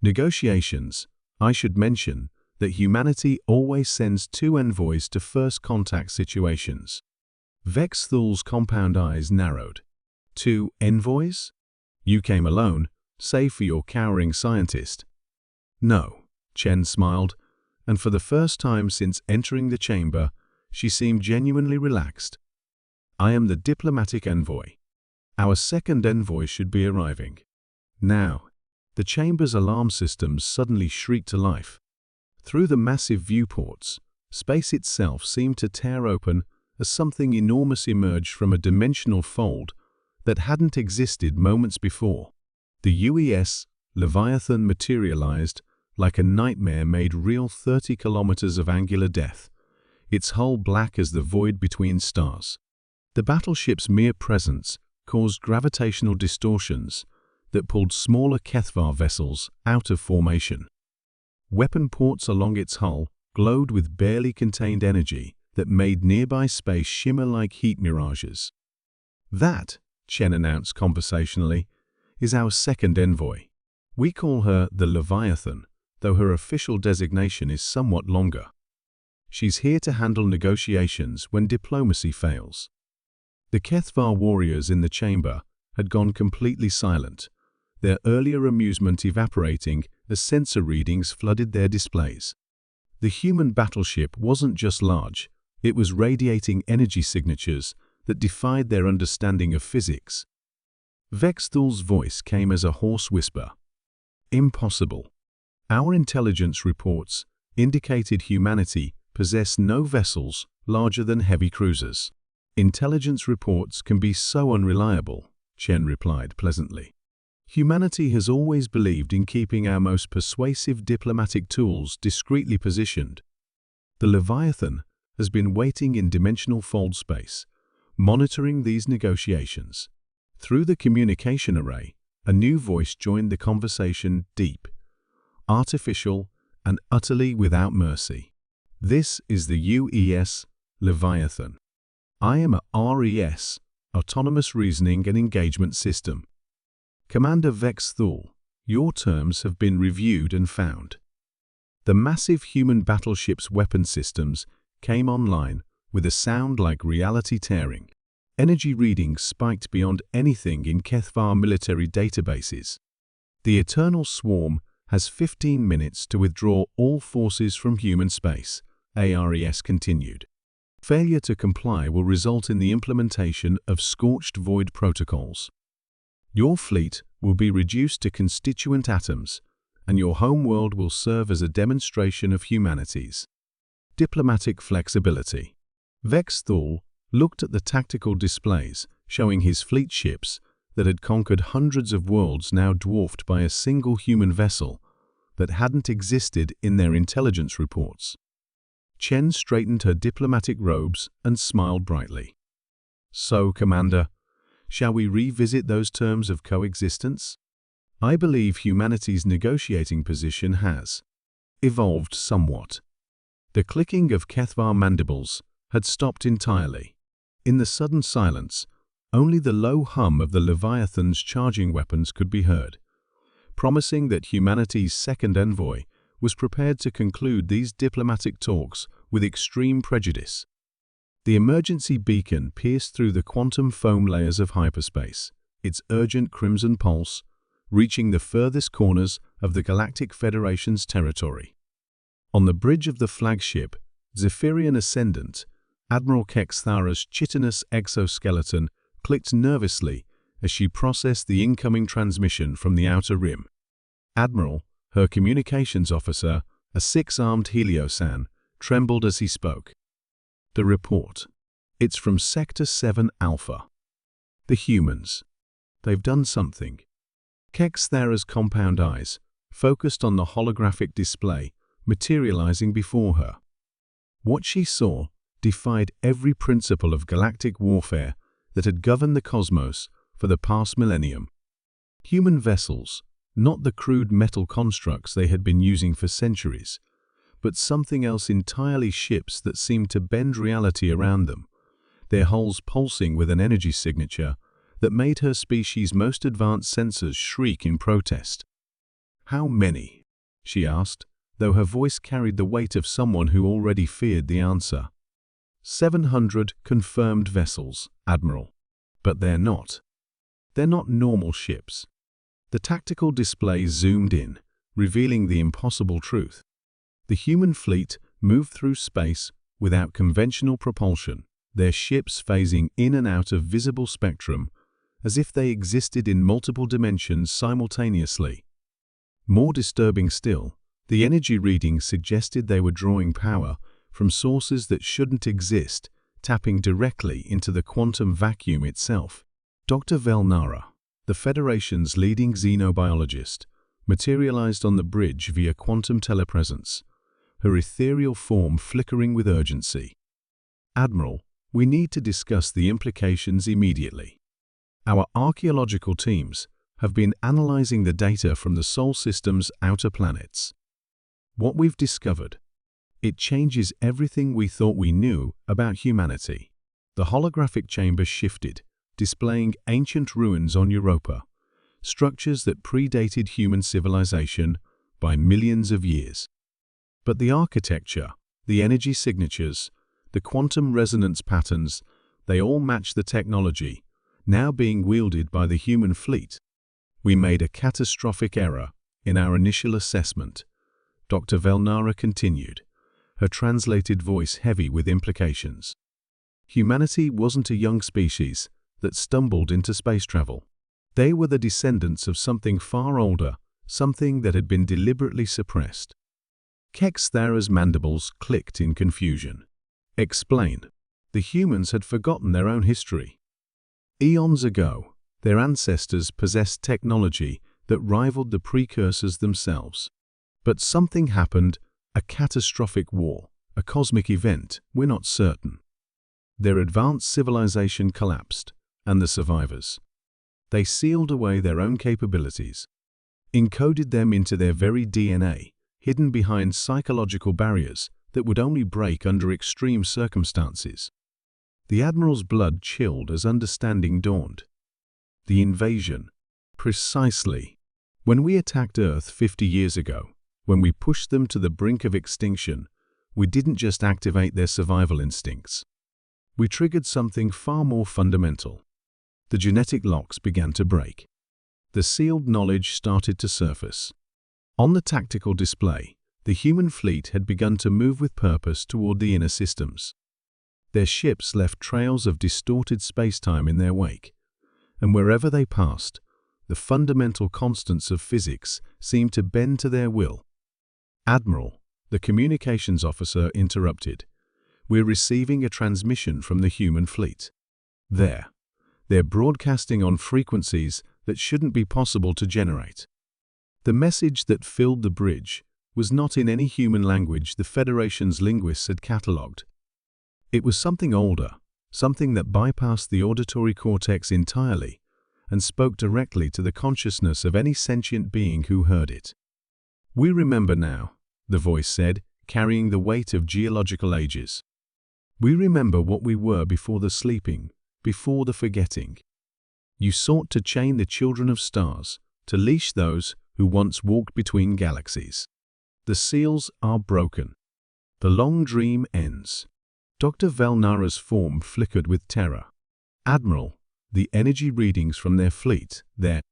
Negotiations. I should mention that humanity always sends two envoys to first contact situations. Vex Thul's compound eyes narrowed. Two envoys? You came alone, save for your cowering scientist. No, Chen smiled, and for the first time since entering the chamber, she seemed genuinely relaxed. I am the diplomatic envoy. Our second envoy should be arriving. Now, the chamber's alarm systems suddenly shrieked to life. Through the massive viewports, space itself seemed to tear open as something enormous emerged from a dimensional fold that hadn't existed moments before. The UES Leviathan materialized like a nightmare made real 30 kilometers of angular depth, its hull black as the void between stars. The battleship's mere presence caused gravitational distortions that pulled smaller HFY vessels out of formation. Weapon ports along its hull glowed with barely contained energy that made nearby space shimmer like heat mirages. That, Chen announced conversationally, is our second envoy. We call her the Leviathan, though her official designation is somewhat longer. She's here to handle negotiations when diplomacy fails. The HFY warriors in the chamber had gone completely silent, their earlier amusement evaporating as sensor readings flooded their displays. The human battleship wasn't just large, it was radiating energy signatures that defied their understanding of physics. Vex Thul's voice came as a hoarse whisper. Impossible. Our intelligence reports indicated humanity possessed no vessels larger than heavy cruisers. Intelligence reports can be so unreliable, Chen replied pleasantly. Humanity has always believed in keeping our most persuasive diplomatic tools discreetly positioned. The Leviathan has been waiting in dimensional fold space, monitoring these negotiations. Through the communication array, a new voice joined the conversation, deep, artificial, and utterly without mercy. This is the UES Leviathan. I am a RES, Autonomous Reasoning and Engagement System. Commander Vex Thul, your terms have been reviewed and found. The massive human battleship's weapon systems came online with a sound like reality tearing. Energy readings spiked beyond anything in HFY military databases. The Eternal Swarm has 15 minutes to withdraw all forces from human space, ARES continued. Failure to comply will result in the implementation of scorched void protocols. Your fleet will be reduced to constituent atoms, and your homeworld will serve as a demonstration of humanity's diplomatic flexibility. Vex Thul looked at the tactical displays showing his fleet ships that had conquered hundreds of worlds now dwarfed by a single human vessel that hadn't existed in their intelligence reports. Chen straightened her diplomatic robes and smiled brightly. So, Commander, shall we revisit those terms of coexistence? I believe humanity's negotiating position has evolved somewhat. The clicking of HFY mandibles had stopped entirely. In the sudden silence, only the low hum of the Leviathan's charging weapons could be heard, promising that humanity's second envoy was prepared to conclude these diplomatic talks with extreme prejudice. The emergency beacon pierced through the quantum foam layers of hyperspace, its urgent crimson pulse reaching the furthest corners of the Galactic Federation's territory. On the bridge of the flagship, Zephyrian Ascendant, Admiral Kexthara's chitinous exoskeleton clicked nervously as she processed the incoming transmission from the outer rim. Admiral, her communications officer, a six-armed Heliosan, trembled as he spoke. The report. It's from Sector 7 Alpha. The humans. They've done something. Kexthara's compound eyes focused on the holographic display materializing before her. What she saw defied every principle of galactic warfare that had governed the cosmos for the past millennium. Human vessels, not the crude metal constructs they had been using for centuries, but something else entirely, ships that seemed to bend reality around them, their hulls pulsing with an energy signature that made her species' most advanced sensors shriek in protest. How many? She asked, though her voice carried the weight of someone who already feared the answer. 700 confirmed vessels, Admiral. But they're not. They're not normal ships. The tactical display zoomed in, revealing the impossible truth. The human fleet moved through space without conventional propulsion, their ships phasing in and out of visible spectrum as if they existed in multiple dimensions simultaneously. More disturbing still, the energy readings suggested they were drawing power from sources that shouldn't exist, tapping directly into the quantum vacuum itself. Dr. Velnara, the Federation's leading xenobiologist, materialized on the bridge via quantum telepresence, her ethereal form flickering with urgency. Admiral, we need to discuss the implications immediately. Our archaeological teams have been analyzing the data from the Sol system's outer planets. What we've discovered, it changes everything we thought we knew about humanity. The holographic chamber shifted, displaying ancient ruins on Europa, structures that predated human civilization by millions of years. But the architecture, the energy signatures, the quantum resonance patterns, they all match the technology now being wielded by the human fleet. We made a catastrophic error in our initial assessment, Dr. Velnara continued, her translated voice heavy with implications. Humanity wasn't a young species that stumbled into space travel. They were the descendants of something far older, something that had been deliberately suppressed. Kex Thara's mandibles clicked in confusion. Explain. The humans had forgotten their own history. Eons ago, their ancestors possessed technology that rivaled the precursors themselves. But something happened, a catastrophic war, a cosmic event, we're not certain. Their advanced civilization collapsed, and the survivors. They sealed away their own capabilities, encoded them into their very DNA, hidden behind psychological barriers that would only break under extreme circumstances. The Admiral's blood chilled as understanding dawned. The invasion. Precisely. When we attacked Earth 50 years ago, when we pushed them to the brink of extinction, we didn't just activate their survival instincts. We triggered something far more fundamental. The genetic locks began to break. The sealed knowledge started to surface. On the tactical display, the human fleet had begun to move with purpose toward the inner systems. Their ships left trails of distorted spacetime in their wake, and wherever they passed, the fundamental constants of physics seemed to bend to their will. Admiral, the communications officer interrupted. We're receiving a transmission from the human fleet. They're broadcasting on frequencies that shouldn't be possible to generate. The message that filled the bridge was not in any human language the Federation's linguists had catalogued. It was something older, something that bypassed the auditory cortex entirely and spoke directly to the consciousness of any sentient being who heard it. We remember now, the voice said, carrying the weight of geological ages. We remember what we were before the sleeping, before the forgetting. You sought to chain the children of stars, to leash those who once walked between galaxies. The seals are broken. The long dream ends. Dr. Velnara's form flickered with terror. Admiral, the energy readings from their fleet, they're